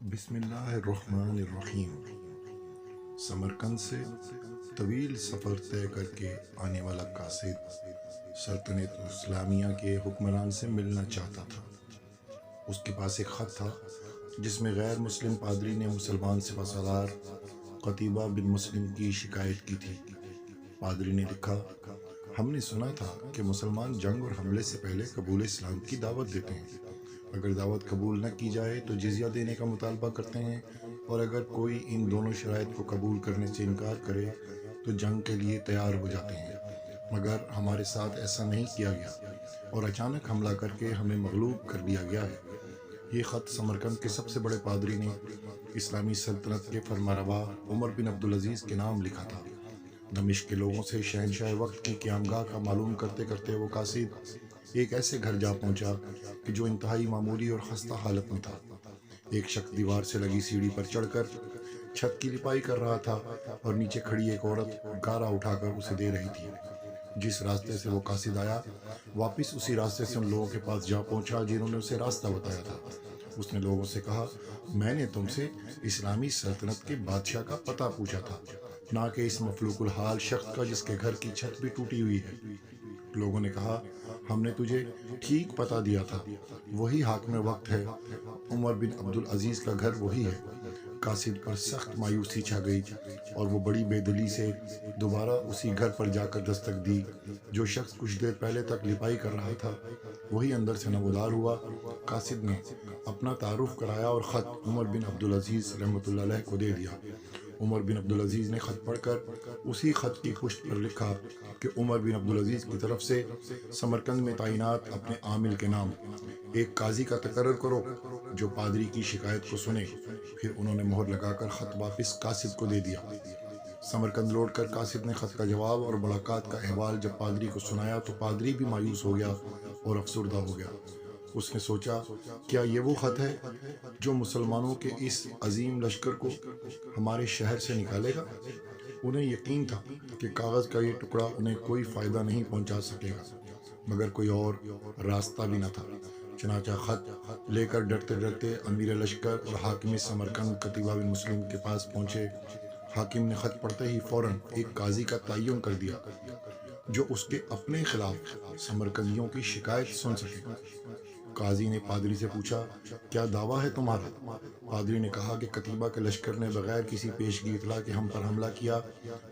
بسم اللہ الرحمن الرحیم۔ سمرقند سے طویل سفر طے کر کے آنے والا قاصد سلطنت اسلامیہ کے حکمران سے ملنا چاہتا تھا۔ اس کے پاس ایک خط تھا جس میں غیر مسلم پادری نے مسلمان سپہ سالار قتیبہ بن مسلم کی شکایت کی تھی۔ پادری نے لکھا، ہم نے سنا تھا کہ مسلمان جنگ اور حملے سے پہلے قبول اسلام کی دعوت دیتے ہیں۔ اگر دعوت قبول نہ کی جائے تو جزیہ دینے کا مطالبہ کرتے ہیں، اور اگر کوئی ان دونوں شرائط کو قبول کرنے سے انکار کرے تو جنگ کے لیے تیار ہو جاتے ہیں۔ مگر ہمارے ساتھ ایسا نہیں کیا گیا اور اچانک حملہ کر کے ہمیں مغلوب کر دیا گیا ہے۔ یہ خط سمرقند کے سب سے بڑے پادری نے اسلامی سلطنت کے فرمانروا عمر بن عبدالعزیز کے نام لکھا تھا۔ دمشق کے لوگوں سے شہنشاہ وقت کی قیامگاہ کا معلوم کرتے کرتے وہ قاصد ایک ایسے گھر جا پہنچا کہ جو انتہائی معمولی اور خستہ حالت میں تھا۔ ایک شخص دیوار سے لگی سیڑھی پر چڑھ کر چھت کی لپائی کر رہا تھا اور نیچے کھڑی ایک عورت گارا اٹھا کر اسے دے رہی تھی۔ جس راستے سے وہ قاصد آیا، واپس اسی راستے سے ان لوگوں کے پاس جا پہنچا جنہوں نے اسے راستہ بتایا تھا۔ اس نے لوگوں سے کہا، میں نے تم سے اسلامی سلطنت کے بادشاہ کا پتہ پوچھا تھا، نہ کہ اس مفلوک الحال شخص کا جس کے گھر کی چھت بھی ٹوٹی ہوئی ہے۔ لوگوں نے کہا، ہم نے تجھے ٹھیک پتہ دیا تھا، وہی حاکم وقت ہے، عمر بن عبدالعزیز کا گھر وہی ہے۔ قاصد پر سخت مایوسی چھا گئی اور وہ بڑی بے دلی سے دوبارہ اسی گھر پر جا کر دستک دی۔ جو شخص کچھ دیر پہلے تک لپائی کر رہا تھا وہی اندر سے نمودار ہوا۔ قاصد نے اپنا تعارف کرایا اور خط عمر بن عبدالعزیز رحمۃ اللہ علیہ کو دے دیا۔ عمر بن عبدالعزیز نے خط پڑھ کر اسی خط کی پشت پر لکھا کہ عمر بن عبدالعزیز کی طرف سے سمرقند میں تعینات اپنے عامل کے نام ایک قاضی کا تقرر کرو جو پادری کی شکایت کو سنے۔ پھر انہوں نے مہر لگا کر خط واپس قاصد کو دے دیا۔ سمرقند لوٹ کر قاصد نے خط کا جواب اور ملاقات کا احوال جب پادری کو سنایا تو پادری بھی مایوس ہو گیا اور افسردہ ہو گیا۔ اس نے سوچا، کیا یہ وہ خط ہے جو مسلمانوں کے اس عظیم لشکر کو ہمارے شہر سے نکالے گا؟ انہیں یقین تھا کہ کاغذ کا یہ ٹکڑا انہیں کوئی فائدہ نہیں پہنچا سکے گا، مگر کوئی اور راستہ بھی نہ تھا۔ چنانچہ خط لے کر ڈرتے ڈرتے امیر لشکر اور حاکم سمرقند قتیبہ بن مسلم کے پاس پہنچے۔ حاکم نے خط پڑھتے ہی فوراً ایک قاضی کا تعین کر دیا جو اس کے اپنے خلاف سمرقندیوں کی شکایت سن سکے۔ قاضی نے پادری سے پوچھا، کیا دعویٰ ہے تمہارا؟ پادری نے کہا کہ قتیبہ کے لشکر نے بغیر کسی پیشگی اطلاع کے ہم پر حملہ کیا،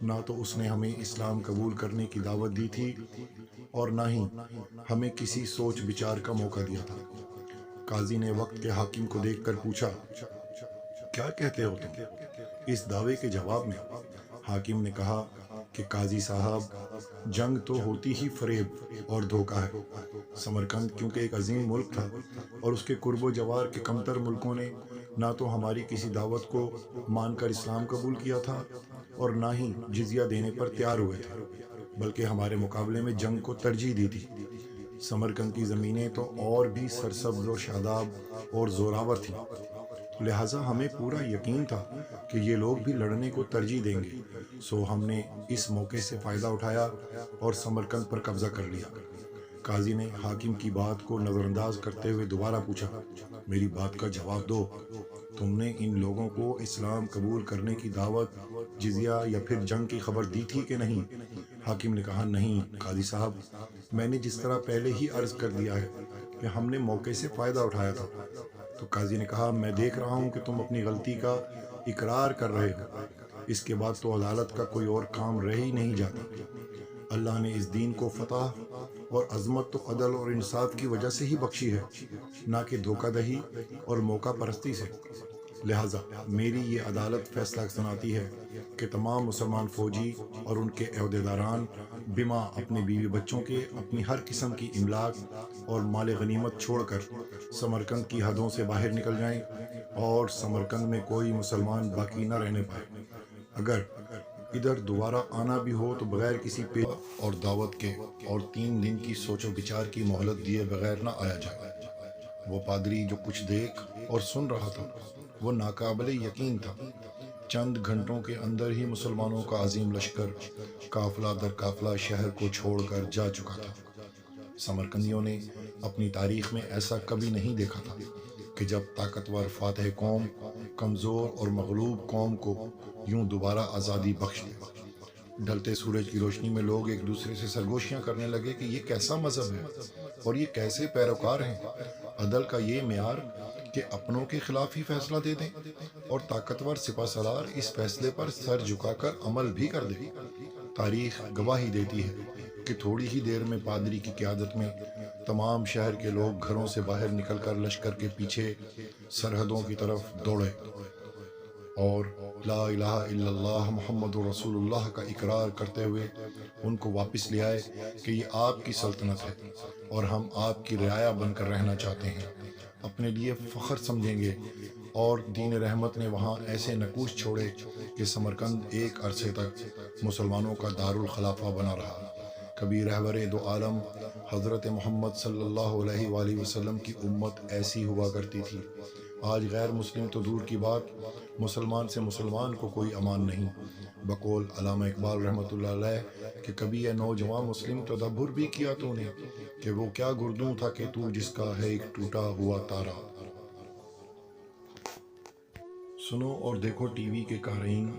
نہ تو اس نے ہمیں اسلام قبول کرنے کی دعوت دی تھی اور نہ ہی ہمیں کسی سوچ بچار کا موقع دیا تھا۔ قاضی نے وقت کے حاکم کو دیکھ کر پوچھا، کیا کہتے ہو تم اس دعوے کے جواب میں؟ حاکم نے کہا کہ قاضی صاحب، جنگ تو ہوتی ہی فریب اور دھوکہ ہے۔ سمرقند کیونکہ ایک عظیم ملک تھا اور اس کے قرب و جوار کے کمتر ملکوں نے نہ تو ہماری کسی دعوت کو مان کر اسلام قبول کیا تھا اور نہ ہی جزیہ دینے پر تیار ہوئے تھے، بلکہ ہمارے مقابلے میں جنگ کو ترجیح دی تھی۔ سمرقند کی زمینیں تو اور بھی سرسبز و شاداب اور زوراور تھیں، لہٰذا ہمیں پورا یقین تھا کہ یہ لوگ بھی لڑنے کو ترجیح دیں گے، سو ہم نے اس موقع سے فائدہ اٹھایا اور سمرقند پر قبضہ کر لیا۔ قاضی نے حاکم کی بات کو نظر انداز کرتے ہوئے دوبارہ پوچھا، میری بات کا جواب دو، تم نے ان لوگوں کو اسلام قبول کرنے کی دعوت، جزیہ یا پھر جنگ کی خبر دی تھی کہ نہیں؟ حاکم نے کہا، نہیں قاضی صاحب، میں نے جس طرح پہلے ہی عرض کر دیا ہے کہ ہم نے موقع سے فائدہ اٹھایا تھا۔ تو قاضی نے کہا، میں دیکھ رہا ہوں کہ تم اپنی غلطی کا اقرار کر رہے ہو، اس کے بعد تو عدالت کا کوئی اور کام رہ ہی نہیں جاتا۔ اللہ نے اس دین کو فتح اور عظمت تو عدل اور انصاف کی وجہ سے ہی بخشی ہے، نہ کہ دھوکہ دہی اور موقع پرستی سے۔ لہٰذا میری یہ عدالت فیصلہ سناتی ہے کہ تمام مسلمان فوجی اور ان کے عہدیداران بما اپنے بیوی بچوں کے اپنی ہر قسم کی املاک اور مال غنیمت چھوڑ کر سمرقند کی حدوں سے باہر نکل جائیں اور سمرقند میں کوئی مسلمان باقی نہ رہنے پائے۔ اگر ادھر دوبارہ آنا بھی ہو تو بغیر کسی اور دعوت کے اور 3 دن کی سوچ و بچار کی مہلت دیے بغیر نہ آیا جائے۔ وہ پادری جو کچھ دیکھ اور سن رہا تھا وہ ناقابل یقین تھا۔ چند گھنٹوں کے اندر ہی مسلمانوں کا عظیم لشکر قافلہ در قافلہ شہر کو چھوڑ کر جا چکا تھا۔ سمرقندیوں نے اپنی تاریخ میں ایسا کبھی نہیں دیکھا تھا۔ کہ جب طاقتور فاتح قوم کمزور اور مغلوب قوم کو یوں دوبارہ آزادی بخش دے۔ ڈھلتے سورج کی روشنی میں لوگ ایک دوسرے سے سرگوشیاں کرنے لگے کہ یہ کیسا مذہب ہے اور یہ کیسے پیروکار ہیں۔ عدل کا یہ معیار کہ اپنوں کے خلاف ہی فیصلہ دے دیں اور طاقتور سپہ سالار اس فیصلے پر سر جھکا کر عمل بھی کر دیں۔ تاریخ گواہی دیتی ہے کہ تھوڑی ہی دیر میں پادری کی قیادت میں تمام شہر کے لوگ گھروں سے باہر نکل کر لشکر کے پیچھے سرحدوں کی طرف دوڑے اور لا الہ الا اللہ محمد رسول اللہ کا اقرار کرتے ہوئے ان کو واپس لے آئے کہ یہ آپ کی سلطنت ہے اور ہم آپ کی رعایا بن کر رہنا چاہتے ہیں، اپنے لیے فخر سمجھیں گے۔ اور دین رحمت نے وہاں ایسے نقوش چھوڑے کہ سمرقند ایک عرصے تک مسلمانوں کا دارالخلافہ بنا رہا۔ کبھی رہبر دو عالم حضرت محمد صلی اللہ علیہ وآلہ وسلم کی امت ایسی ہوا کرتی تھی۔ آج غیر مسلم تو دور کی بات، مسلمان سے مسلمان کو کوئی امان نہیں۔ بقول علامہ اقبال رحمۃ اللہ علیہ کہ کبھی یہ نوجوان مسلم تدبر بھی کیا تو نے کہ وہ کیا گردوں تھا کہ تو جس کا ہے ایک ٹوٹا ہوا تارا۔ سنو اور دیکھو ٹی وی کے قارئین،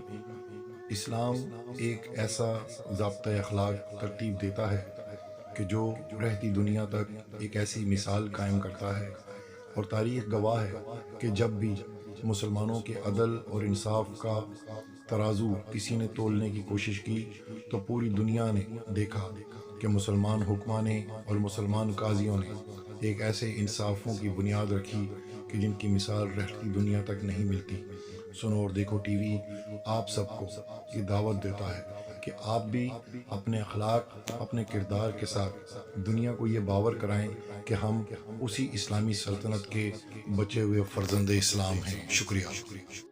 اسلام ایک ایسا ضابطۂ اخلاق ترتیب دیتا ہے کہ جو رہتی دنیا تک ایک ایسی مثال قائم کرتا ہے، اور تاریخ گواہ ہے کہ جب بھی مسلمانوں کے عدل اور انصاف کا ترازو کسی نے تولنے کی کوشش کی تو پوری دنیا نے دیکھا کہ مسلمان حکماں نے اور مسلمان قاضیوں نے ایک ایسے انصافوں کی بنیاد رکھی کہ جن کی مثال رہتی دنیا تک نہیں ملتی۔ سنو اور دیکھو ٹی وی آپ سب کو یہ دعوت دیتا ہے کہ آپ بھی اپنے اخلاق، اپنے کردار کے ساتھ دنیا کو یہ باور کرائیں کہ ہم اسی اسلامی سلطنت کے بچے ہوئے فرزند اسلام ہیں۔ شکریہ۔